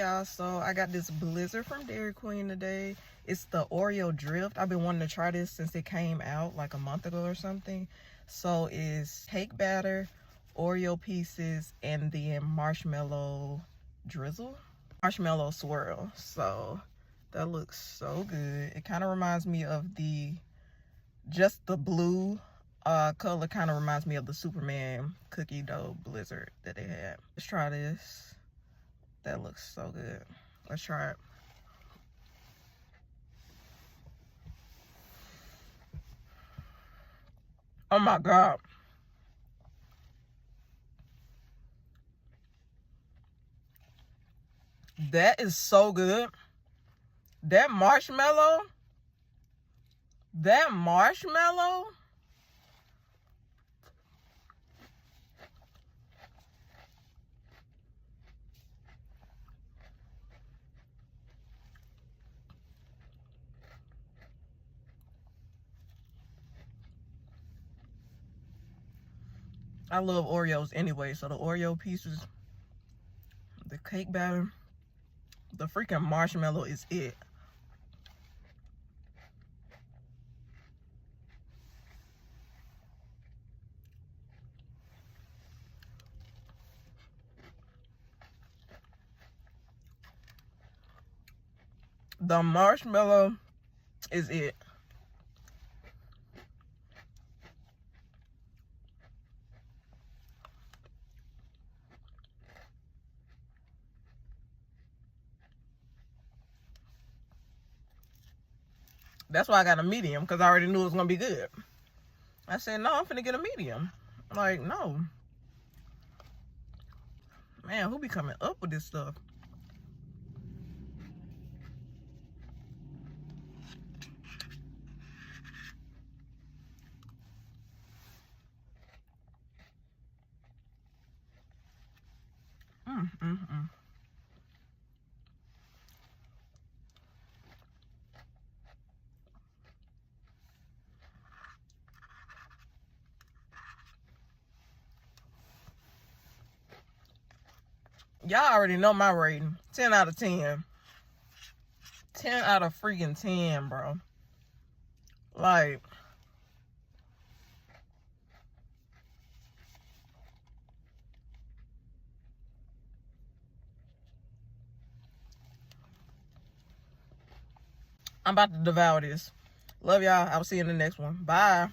y'all, so I got this blizzard from Dairy Queen today. It's the Oreo Drift. I've been wanting to try this since it came out like a month ago or something. So it's cake batter, Oreo pieces, and then marshmallow drizzle, marshmallow swirl. So that looks so good. It kind of reminds me of just the blue color kind of reminds me of the Superman cookie dough blizzard that they had. Let's try this. That looks so good. Let's try it. Oh my God. That is so good. That marshmallow. I love Oreos anyway, so the Oreo pieces, the cake batter, the freaking marshmallow is it. The marshmallow is it. That's why I got a medium, because I already knew it was going to be good. I said, no, I'm finna get a medium. Like, no. Man, who be coming up with this stuff? Y'all already know my rating. 10 out of 10. 10 out of freaking 10, bro. Like, I'm about to devour this. Love y'all. I will see you in the next one. Bye.